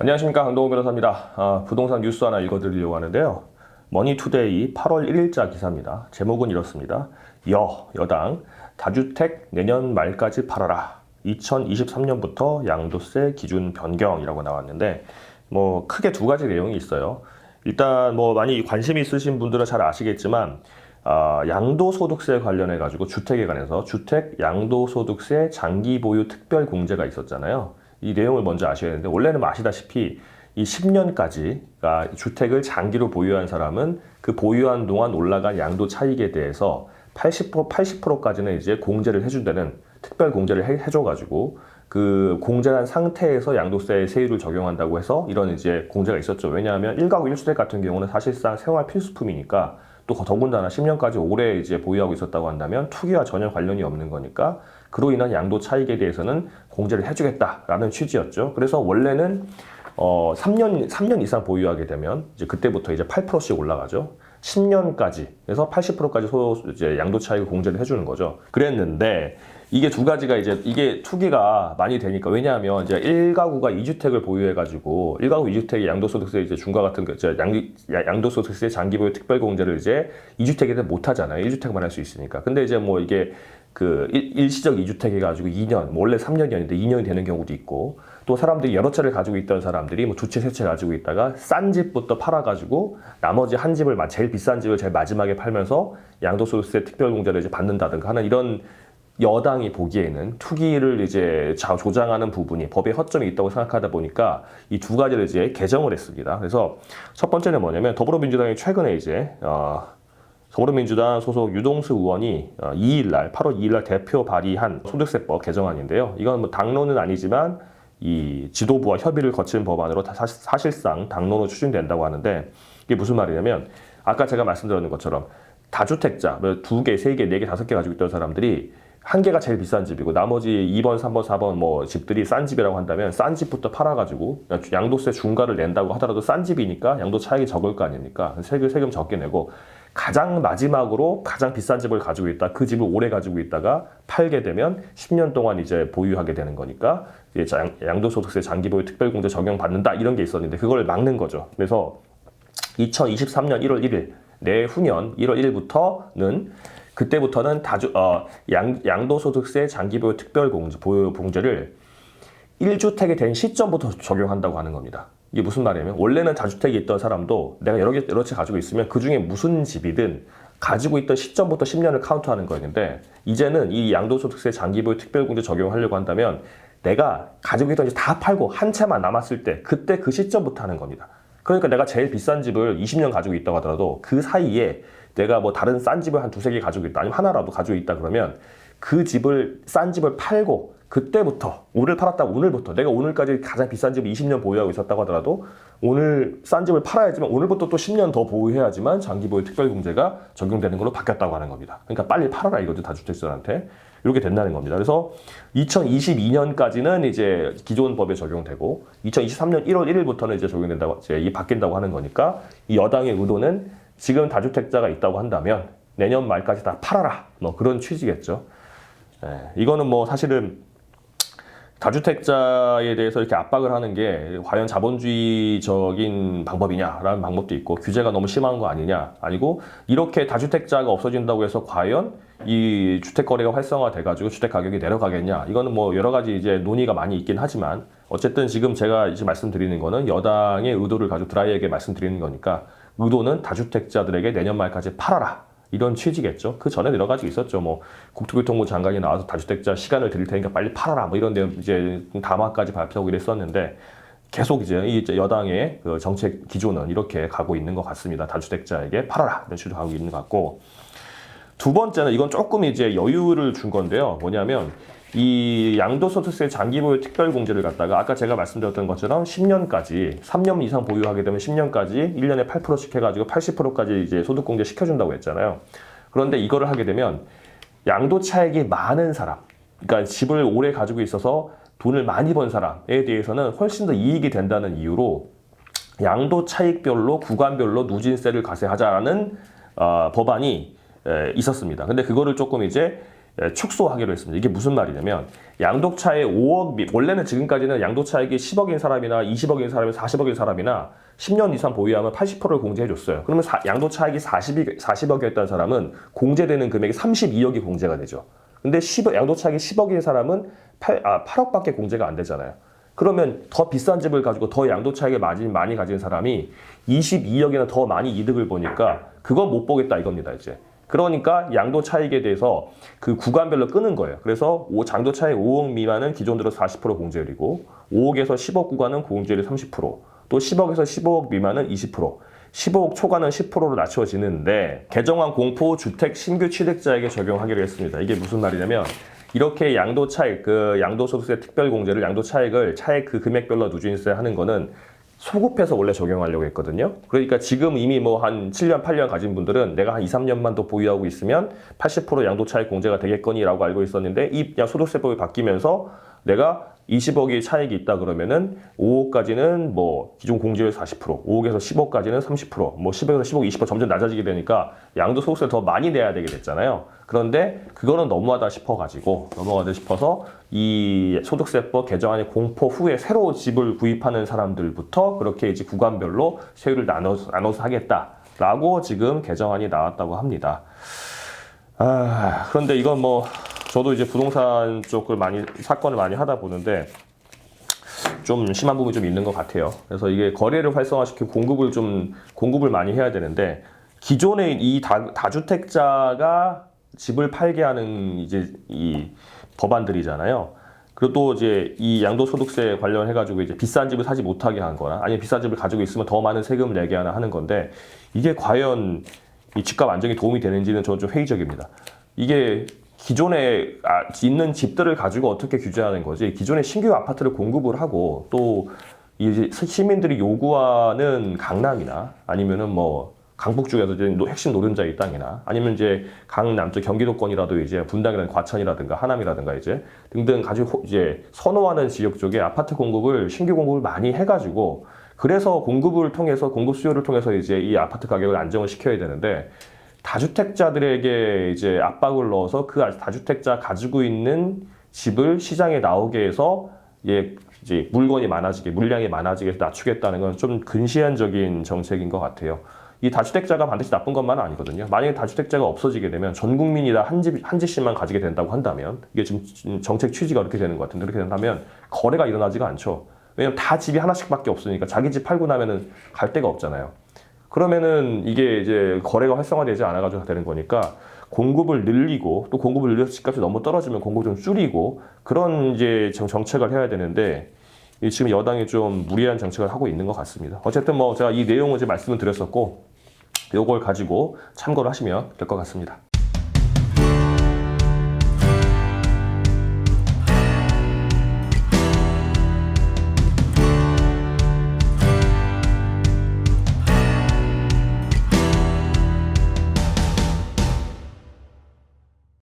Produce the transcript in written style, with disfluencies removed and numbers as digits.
안녕하십니까, 강동호 변호사입니다. 부동산 뉴스 하나 읽어드리려고 하는데요. 머니투데이 8월 1일자 기사입니다. 제목은 이렇습니다. 여당 다주택 내년 말까지 팔아라. 2023년부터 양도세 기준 변경이라고 나왔는데 크게 두 가지 내용이 있어요. 일단 많이 관심이 있으신 분들은 잘 아시겠지만 양도소득세 관련해 가지고 주택에 관해서 주택 양도소득세 장기 보유 특별 공제가 있었잖아요. 이 내용을 먼저 아셔야 되는데, 원래는 아시다시피 이 10년까지 그러니까 주택을 장기로 보유한 사람은 그 보유한 동안 올라간 양도 차익에 대해서 80%까지는 이제 공제를 해준다는 특별 공제를 해줘가지고 그 공제한 상태에서 양도세 세율을 적용한다고 해서 이런 이제 공제가 있었죠. 왜냐하면 1가구 1주택 같은 경우는 사실상 생활 필수품이니까, 또 더군다나 10년까지 오래 이제 보유하고 있었다고 한다면 투기와 전혀 관련이 없는 거니까 그로 인한 양도 차익에 대해서는 공제를 해주겠다라는 취지였죠. 그래서 원래는 3년 이상 보유하게 되면 이제 그때부터 이제 8%씩 올라가죠. 10년까지 그래서 80%까지 이제 양도 차익을 공제를 해주는 거죠. 그랬는데 이게 두 가지가 이게 투기가 많이 되니까, 왜냐하면 이제 1가구가 2주택을 보유해가지고 1가구 2주택의 양도소득세 이제 중과 같은 양도소득세 장기보유 특별공제를 이제 2주택에는 못 하잖아요. 1주택만 할 수 있으니까. 근데 이제 이게 일시적 2주택 해가지고 2년, 원래 3년이었는데 2년이 되는 경우도 있고, 또 사람들이 여러 채를 가지고 있던 사람들이 두 채, 세 채 가지고 있다가 싼 집부터 팔아가지고 나머지 한 집을 제일 비싼 집을 제일 마지막에 팔면서 양도소득세 특별공제를 이제 받는다든가 하는 이런, 여당이 보기에는 투기를 이제 조장하는 부분이 법에 허점이 있다고 생각하다 보니까 이 두 가지를 이제 개정을 했습니다. 그래서 첫 번째는 뭐냐면, 더불어민주당이 최근에 이제 더불어민주당 소속 유동수 의원이 8월 2일날 대표 발의한 소득세법 개정안인데요. 이건 당론은 아니지만 이 지도부와 협의를 거친 법안으로 사실상 당론으로 추진된다고 하는데, 이게 무슨 말이냐면, 아까 제가 말씀드렸는 것처럼 다주택자 2개, 3개, 4개, 5개 가지고 있던 사람들이 한 개가 제일 비싼 집이고 나머지 2번, 3번, 4번 집들이 싼 집이라고 한다면 싼 집부터 팔아가지고 양도세 중과를 낸다고 하더라도 싼 집이니까 양도 차익이 적을 거 아닙니까? 세금 적게 내고, 가장 마지막으로 가장 비싼 집을 가지고 있다, 그 집을 오래 가지고 있다가 팔게 되면 10년 동안 이제 보유하게 되는 거니까 양도소득세 장기보유 특별공제 적용받는다, 이런 게 있었는데 그걸 막는 거죠. 그래서 2023년 1월 1일 내후년 1월 1일부터는 그때부터는 양도소득세 장기보유 특별공제를 1주택이 된 시점부터 적용한다고 하는 겁니다. 이게 무슨 말이냐면, 원래는 다주택이 있던 사람도 내가 여러 채 가지고 있으면 그 중에 무슨 집이든 가지고 있던 시점부터 10년을 카운트하는 거였는데, 이제는 이 양도소득세 장기보유 특별공제 적용하려고 한다면 내가 가지고 있던 집 다 팔고 한 채만 남았을 때, 그때 그 시점부터 하는 겁니다. 그러니까 내가 제일 비싼 집을 20년 가지고 있다고 하더라도 그 사이에 내가 다른 싼 집을 한 2-3개 가지고 있다, 아니면 하나라도 가지고 있다 그러면 그 싼 집을 팔고, 그때부터 오늘 팔았다고 오늘부터 내가 오늘까지 가장 비싼 집을 20년 보유하고 있었다고 하더라도 오늘 싼 집을 팔아야지만 오늘부터 또 10년 더 보유해야지만 장기보유 특별공제가 적용되는 걸로 바뀌었다고 하는 겁니다. 그러니까 빨리 팔아라 이거죠, 다주택자한테. 이렇게 된다는 겁니다. 그래서 2022년까지는 이제 기존 법에 적용되고 2023년 1월 1일부터는 이제 적용된다고, 이제 바뀐다고 하는 거니까, 이 여당의 의도는 지금 다주택자가 있다고 한다면 내년 말까지 다 팔아라, 그런 취지겠죠. 이거는 사실은 다주택자에 대해서 이렇게 압박을 하는 게 과연 자본주의적인 방법이냐라는 방법도 있고, 규제가 너무 심한 거 아니냐, 아니고 이렇게 다주택자가 없어진다고 해서 과연 이 주택 거래가 활성화돼가지고 주택 가격이 내려가겠냐, 이거는 여러 가지 이제 논의가 많이 있긴 하지만, 어쨌든 지금 제가 이제 말씀드리는 거는 여당의 의도를 가지고 드라이하게 말씀드리는 거니까, 의도는 다주택자들에게 내년 말까지 팔아라, 이런 취지겠죠. 그 전에 여러 가지 있었죠. 국토교통부 장관이 나와서 다주택자 시간을 드릴 테니까 빨리 팔아라, 이런 데 이제 담화까지 발표하고 이랬었는데, 계속 이제 여당의 그 정책 기조는 이렇게 가고 있는 것 같습니다. 다주택자에게 팔아라, 이런 식으로 가고 있는 것 같고, 두 번째는 이건 조금 이제 여유를 준 건데요. 뭐냐면, 이 양도소득세 장기보유 특별공제를 갖다가 아까 제가 말씀드렸던 것처럼 10년까지, 3년 이상 보유하게 되면 10년까지 1년에 8%씩 해가지고 80%까지 이제 소득공제 시켜준다고 했잖아요. 그런데 이거를 하게 되면 양도 차익이 많은 사람, 그러니까 집을 오래 가지고 있어서 돈을 많이 번 사람에 대해서는 훨씬 더 이익이 된다는 이유로 양도 차익별로 구간별로 누진세를 과세하자라는 법안이 있었습니다. 근데 그거를 조금 이제 축소하기로 했습니다. 이게 무슨 말이냐면 양도차익 5억 원래는 지금까지는 양도차익이 10억인 사람이나 20억인 사람이나 40억인 사람이나 10년 이상 보유하면 80%를 공제해줬어요. 그러면 양도차익이 40억이었던 사람은 공제되는 금액이 32억이 공제가 되죠. 근데 양도차익이 10억인 사람은 8억밖에 공제가 안 되잖아요. 그러면 더 비싼 집을 가지고 더 양도차익을 많이 가진 사람이 22억이나 더 많이 이득을 보니까 그건 못 보겠다 이겁니다, 이제. 그러니까 양도차익에 대해서 그 구간별로 끄는 거예요. 그래서 양도차익 5억 미만은 기존대로 40% 공제율이고 5억에서 10억 구간은 공제율이 30%, 또 10억에서 15억 미만은 20%, 15억 초과는 10%로 낮춰지는데 개정안 공포 주택 신규 취득자에게 적용하기로 했습니다. 이게 무슨 말이냐면 이렇게 양도차익, 양도소득세 특별공제를 양도차익을 차액 그 금액별로 누진세 하는 거는 소급해서 원래 적용하려고 했거든요. 그러니까 지금 이미 뭐 한 7년, 8년 가진 분들은 내가 한 2, 3년만 더 보유하고 있으면 80% 양도차익 공제가 되겠거니라고 알고 있었는데 이 소득세법이 바뀌면서 내가 20억의 차익이 있다 그러면은 5억까지는 뭐 기존 공제율 40%, 5억에서 10억까지는 30%, 뭐 10억에서 15억, 20% 점점 낮아지게 되니까 양도소득세를 더 많이 내야 되게 됐잖아요. 그런데 그거는 너무하다 싶어서 이 소득세법 개정안이 공포 후에 새로 집을 구입하는 사람들부터 그렇게 이제 구간별로 세율을 나눠서 하겠다라고 지금 개정안이 나왔다고 합니다. 그런데 이건 뭐 저도 이제 부동산 쪽을 사건을 많이 하다 보는데 좀 심한 부분이 좀 있는 것 같아요. 그래서 이게 거래를 활성화시키고 공급을 많이 해야 되는데 기존의 이 다주택자가 집을 팔게 하는 이제 이 법안들이잖아요. 그리고 또 이제 이 양도소득세 관련해가지고 이제 비싼 집을 사지 못하게 한 거나 아니면 비싼 집을 가지고 있으면 더 많은 세금을 내게 하는 건데 이게 과연 이 집값 안정에 도움이 되는지는 저는 좀 회의적입니다. 이게 기존에 있는 집들을 가지고 어떻게 규제하는 거지? 기존에 신규 아파트를 공급을 하고 또 이제 시민들이 요구하는 강남이나 아니면은 뭐 강북 쪽에서 이제 핵심 노른자의 땅이나 아니면 이제 강남쪽 경기도권이라도 이제 분당이라든가 과천이라든가 하남이라든가 이제 등등 가지고 이제 선호하는 지역 쪽에 아파트 공급을 신규 공급을 많이 해가지고 그래서 공급 수요를 통해서 이제 이 아파트 가격을 안정을 시켜야 되는데 다주택자들에게 이제 압박을 넣어서 그 다주택자 가지고 있는 집을 시장에 나오게 해서 이제 물량이 많아지게 해서 낮추겠다는 건 좀 근시안적인 정책인 것 같아요. 이 다주택자가 반드시 나쁜 것만은 아니거든요. 만약에 다주택자가 없어지게 되면 전 국민이 다 한 집씩만 가지게 된다고 한다면 이게 지금 정책 취지가 그렇게 되는 것 같은데 그렇게 된다면 거래가 일어나지가 않죠. 왜냐면 다 집이 하나씩밖에 없으니까 자기 집 팔고 나면은 갈 데가 없잖아요. 그러면은 이게 이제 거래가 활성화되지 않아가지고 되는 거니까 공급을 늘리고 또 공급을 늘려서 집값이 너무 떨어지면 공급을 좀 줄이고 그런 이제 정책을 해야 되는데 지금 여당이 좀 무리한 정책을 하고 있는 것 같습니다. 어쨌든 뭐 제가 이 내용을 이제 말씀을 드렸었고 요걸 가지고 참고를 하시면 될 것 같습니다.